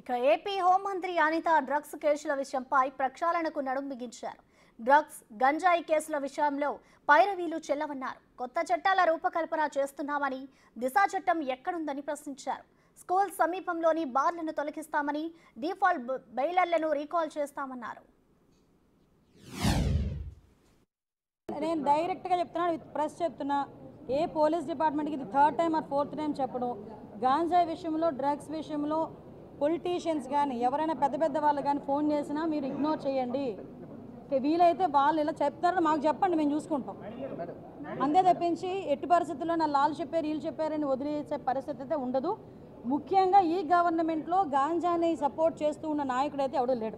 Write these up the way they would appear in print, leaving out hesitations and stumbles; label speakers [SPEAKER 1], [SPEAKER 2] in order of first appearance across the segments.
[SPEAKER 1] ఇక ఏపీ హోంమంత్రి అనిత డ్రగ్స్ కేసుల విషయంపై ప్రక్షాళనకు నడుం బిగించారు. డ్రగ్స్ గంజాయి కేసుల విషయంలో పైరవీలు చెల్లవన్నారు. కొత్త చట్టాల రూపకల్పన చేస్తున్నామని, దిశ చట్టం ఎక్కడుందని ప్రశ్నించారు. స్కూల్ సమీపంలోని బార్లను తొలగిస్తామని, డిఫాల్ట్ బెయిలర్లను రీకాల్ చేస్తామన్నారు.
[SPEAKER 2] నేను డైరెక్ట్గా చెప్తున్నాను, విత్ ప్రెస్ చెప్తున్నా, ఏ పోలీస్ డిపార్ట్మెంట్కి ఇది 3rd time are 4th time చెప్పడం. గాంజాయి విషయంలో, డ్రగ్స్ విషయంలో పొలిటీషియన్స్ కానీ ఎవరైనా పెద్ద పెద్ద వాళ్ళు కానీ ఫోన్ చేసినా మీరు ఇగ్నోర్ చేయండి. వీలైతే వాళ్ళు ఇలా చెప్తారని మాకు చెప్పండి, మేము చూసుకుంటాం. అంతే తప్పించి ఎట్టి పరిస్థితుల్లో నా లాల్ చెప్పారు వీళ్ళు చెప్పారని వదిలేసే పరిస్థితి అయితే ఉండదు. ముఖ్యంగా ఈ గవర్నమెంట్లో గాంజాని సపోర్ట్ చేస్తూ ఉన్న నాయకుడు అయితే ఎవడూ లేడు.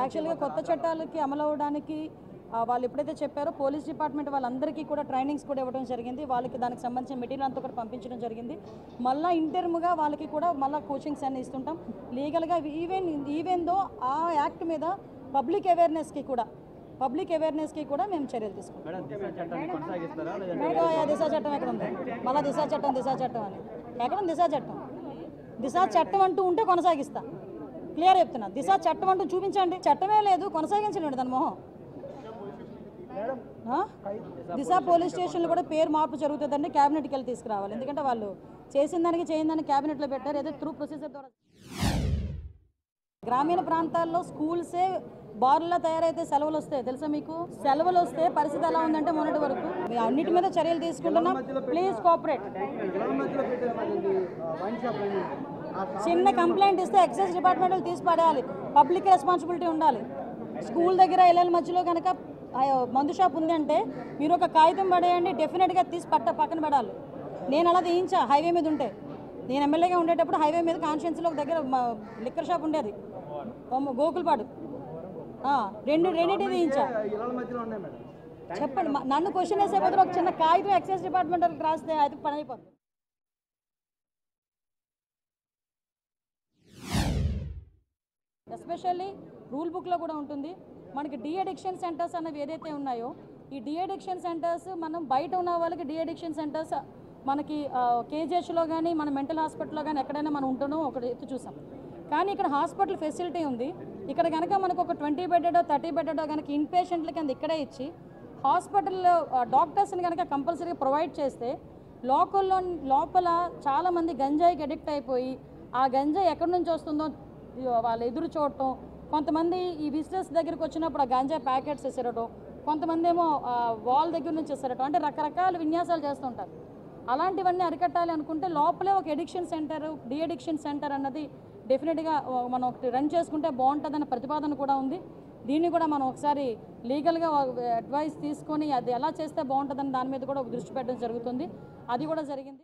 [SPEAKER 2] యాక్చువల్గా కొత్త చట్టాలకి అమలు అవ్వడానికి వాళ్ళు ఎప్పుడైతే చెప్పారో పోలీస్ డిపార్ట్మెంట్ వాళ్ళందరికీ కూడా ట్రైనింగ్స్ కూడా ఇవ్వడం జరిగింది. వాళ్ళకి దానికి సంబంధించిన మెటీరియల్ అంతా కూడా పంపించడం జరిగింది. మళ్ళీ ఇంటర్మ్గా వాళ్ళకి కూడా మళ్ళీ కోచింగ్స్ అన్నీ ఇస్తుంటాం. లీగల్గా ఈవెన్ దో ఆ యాక్ట్ మీద పబ్లిక్ అవేర్నెస్కి కూడా మేము చర్యలు తీసుకుంటాం. దిశ చట్టం ఎక్కడ ఉంది? మళ్ళీ దిశ చట్టం అని ఎక్కడ ఉంది? దిశ చట్టం అంటూ ఉంటే కొనసాగిస్తా. క్లియర్ చెప్తున్నా, దిశ చట్టం అంటూ చూపించండి. చట్టమే లేదు, కొనసాగించండి దాని మొహం. దిశ పోలీస్ స్టేషన్లో కూడా పేరు మార్పు జరుగుతుందండి, క్యాబినెట్కి వెళ్ళి తీసుకురావాలి. ఎందుకంటే వాళ్ళు చేసిన దానికి చేయని దానికి క్యాబినెట్లో పెట్టారు, ఏదో త్రూ ప్రొసీజర్ ద్వారా. గ్రామీణ ప్రాంతాల్లో స్కూల్సే బార్లా తయారైతే సెలవులు వస్తాయి తెలుసా మీకు? సెలవులు వస్తే పరిస్థితి ఎలా ఉందంటే మొన్నటి వరకు అన్నిటి మీద చర్యలు తీసుకుంటున్నాం. Please cooperate. చిన్న కంప్లైంట్ ఇస్తే ఎక్సైజ్ డిపార్ట్మెంట్ తీసి పడేయాలి. పబ్లిక్ రెస్పాన్సిబిలిటీ ఉండాలి. స్కూల్ దగ్గర ఇళ్ళ మధ్యలో కనుక మందు షాప్ ఉంది అంటే మీరు ఒక కాగితం పడేయండి, డెఫినెట్గా తీసి పక్కన పడాలి. నేను అలా తీయించా హైవే మీద ఉంటే. నేను ఎమ్మెల్యేగా ఉండేటప్పుడు హైవే మీద కాన్స్టిట్యున్సీలో ఒక దగ్గర లిక్కర్ షాప్ ఉండేది, గోకుల్పాడు. రెండింటి తీయించా. చెప్పండి, నన్ను క్వశ్చన్ వేసే బదులు ఒక చిన్న కాగితం ఎక్సైజ్ డిపార్ట్మెంట్ వరకు రాస్తే అది పని అయిపోతుంది. ఎస్పెషల్లీ రూల్ బుక్లో కూడా ఉంటుంది మనకి డీ అడిక్షన్ సెంటర్స్ అనేవి ఏదైతే ఉన్నాయో, ఈ డీ అడిక్షన్ సెంటర్స్ మనం బయట ఉన్న వాళ్ళకి డీ అడిక్షన్ సెంటర్స్ మనకి కేజీహెచ్లో కానీ మన మెంటల్ హాస్పిటల్లో కానీ ఎక్కడైనా మనం ఉంటున్నాం ఒకటి ఎత్తు చూసాం. కానీ ఇక్కడ హాస్పిటల్ ఫెసిలిటీ ఉంది. ఇక్కడ కనుక మనకు ఒక 20 బెడ్డో 30 బెడ్డో కనుక ఇన్ పేషెంట్లకి అంత ఇక్కడే ఇచ్చి హాస్పిటల్లో డాక్టర్స్ని కనుక కంపల్సరీగా ప్రొవైడ్ చేస్తే లోపల చాలామంది గంజాయికి అడిక్ట్ అయిపోయి ఆ గంజాయి ఎక్కడి నుంచి వస్తుందో వాళ్ళు ఎదురు చూడటం, కొంతమంది ఈ విజిటర్స్ దగ్గరికి వచ్చినప్పుడు ఆ గంజాయి ప్యాకెట్స్ వేసేరటం, కొంతమంది ఏమో వాల్ దగ్గర నుంచి వేసేరటం, అంటే రకరకాల విన్యాసాలు చేస్తుంటారు. అలాంటివన్నీ అరికట్టాలి అనుకుంటే లోపలే ఒక addiction centre, de addiction centre అన్నది డెఫినెట్గా మనం రన్ చేసుకుంటే బాగుంటుందన్న ప్రతిపాదన కూడా ఉంది. దీన్ని కూడా మనం ఒకసారి లీగల్గా అడ్వైస్ తీసుకొని అది ఎలా చేస్తే బాగుంటుందని దాని మీద కూడా ఒక దృష్టి పెట్టడం జరుగుతుంది. అది కూడా జరిగింది.